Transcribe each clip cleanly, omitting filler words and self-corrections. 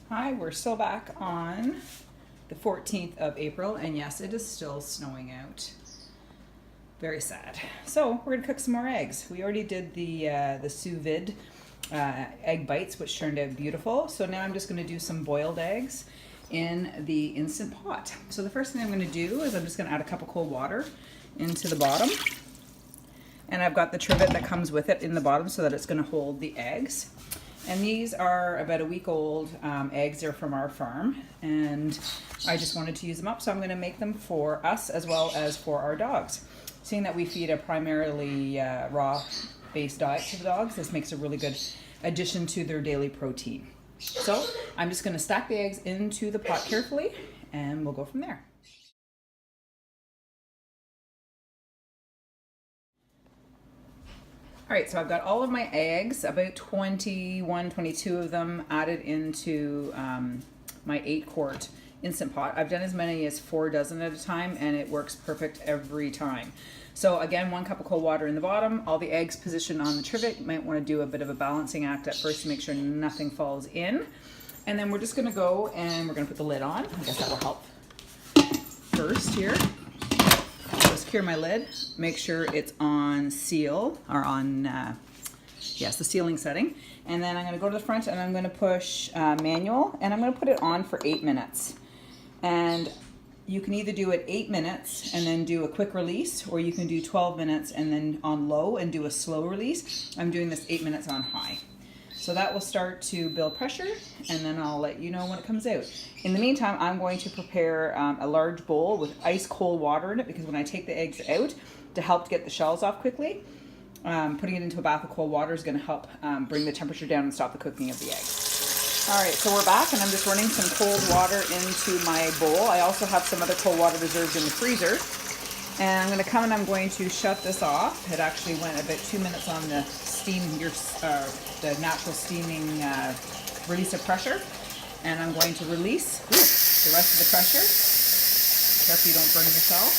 Hi, we're still back on the 14th of April, and yes, it is still snowing out. Very sad. So we're gonna cook some more eggs. We already did the sous vide egg bites, which turned out beautiful. So now I'm just gonna do some boiled eggs in the Instant Pot. So the first thing I'm gonna do is I'm just gonna add a cup of cold water into the bottom. And I've got the trivet that comes with it in the bottom so that it's gonna hold the eggs. And these are about a week old eggs. They're from our farm, and I just wanted to use them up, so I'm going to make them for us as well as for our dogs. Seeing that we feed a primarily raw-based diet to the dogs, this makes a really good addition to their daily protein. So I'm just going to stack the eggs into the pot carefully, and we'll go from there. All right, so I've got all of my eggs, about 21, 22 of them added into my 8-quart Instant Pot. I've done as many as 4 dozen at a time, and it works perfect every time. So again, 1 cup of cold water in the bottom, all the eggs positioned on the trivet. You might want to do a bit of a balancing act at first to make sure nothing falls in. And then we're just gonna go and we're gonna put the lid on. I guess that will help first here. Secure my lid, make sure it's on seal, or on, yes, the sealing setting. And then I'm going to go to the front and I'm going to push manual, and I'm going to put it on for 8 minutes. And you can either do it 8 minutes and then do a quick release, or you can do 12 minutes and then on low and do a slow release. I'm doing this 8 minutes on high. So that will start to build pressure, and then I'll let you know when it comes out. In the meantime, I'm going to prepare a large bowl with ice cold water in it, because when I take the eggs out, to help get the shells off quickly, putting it into a bath of cold water is going to help bring the temperature down and stop the cooking of the eggs. All right, so we're back, and I'm just running some cold water into my bowl. I also have some other cold water reserved in the freezer. And I'm going to come and I'm going to shut this off. It actually went about 2 minutes on the steam, the natural steaming release of pressure. And I'm going to release the rest of the pressure. Careful you don't burn yourself.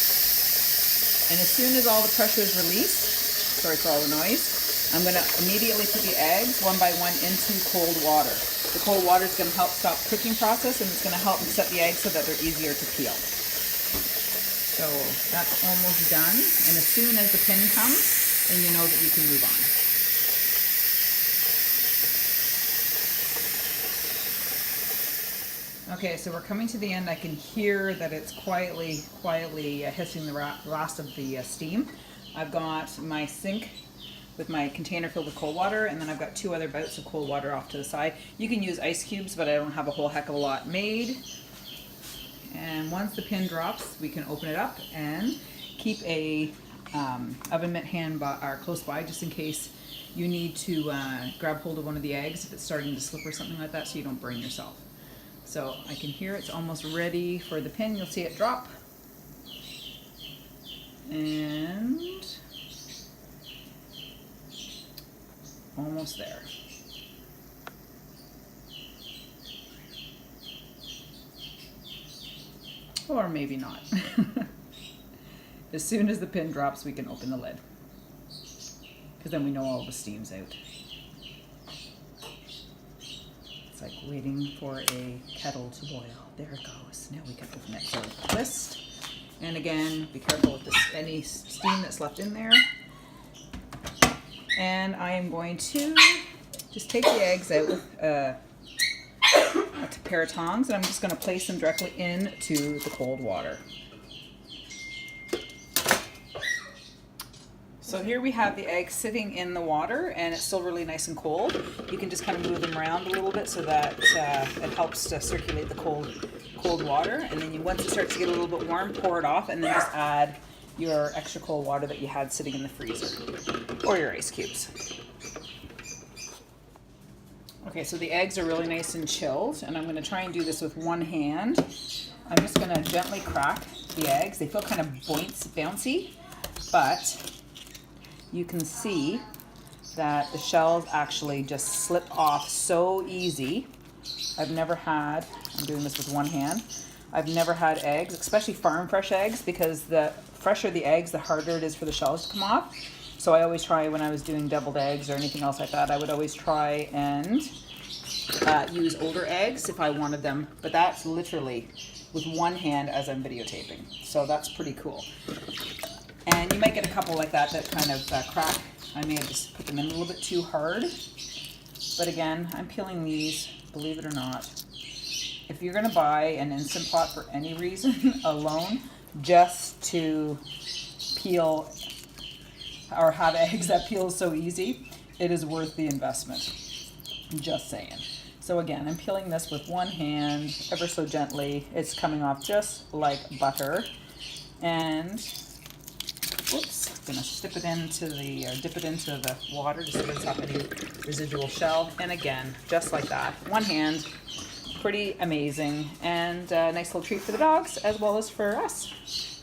And as soon as all the pressure is released, sorry for all the noise, I'm going to immediately put the eggs one by one into cold water. The cold water is going to help stop the cooking process, and it's going to help set the eggs so that they're easier to peel. So that's almost done, and as soon as the pin comes, then you know that you can move on. Okay, so we're coming to the end. I can hear that it's quietly hissing the last of the steam. I've got my sink with my container filled with cold water, and then I've got 2 other bouts of cold water off to the side. You can use ice cubes, but I don't have a whole heck of a lot made. And once the pin drops, we can open it up and keep a oven mitt hand close by, just in case you need to grab hold of one of the eggs if it's starting to slip or something like that, so you don't burn yourself. So I can hear it's almost ready for the pin. You'll see it drop. And almost there. Or maybe not. As soon as the pin drops, we can open the lid, because then we know all the steam's out. It's like waiting for a kettle to boil. There it goes. Now we can open it. So twist, and again, be careful with any steam that's left in there. And I am going to just take the eggs out with a pair of tongs, and I'm just going to place them directly into the cold water. So here we have the eggs sitting in the water, and it's still really nice and cold. You can just kind of move them around a little bit so that it helps to circulate the cold water. And then once it starts to get a little bit warm, pour it off, and then just add your extra cold water that you had sitting in the freezer, or your ice cubes. Okay, so the eggs are really nice and chilled, and I'm going to try and do this with one hand. I'm just going to gently crack the eggs. They feel kind of bouncy, but you can see that the shells actually just slip off so easy. I'm doing this with one hand, I've never had eggs, especially farm fresh eggs, because the fresher the eggs, the harder it is for the shells to come off. So I always try, when I was doing deviled eggs or anything else like that, I would always try and use older eggs if I wanted them, but that's literally with one hand as I'm videotaping. So that's pretty cool. And you might get a couple like that kind of crack. I may have just put them in a little bit too hard. But again, I'm peeling these, believe it or not. If you're gonna buy an Instant Pot for any reason alone, just to peel or have eggs that peel so easy, it is worth the investment. Just saying. So again, I'm peeling this with one hand, ever so gently. It's coming off just like butter. And, whoops, I'm gonna dip it into the water just to rinse off any residual shell. And again, just like that, one hand, pretty amazing. And a nice little treat for the dogs as well as for us.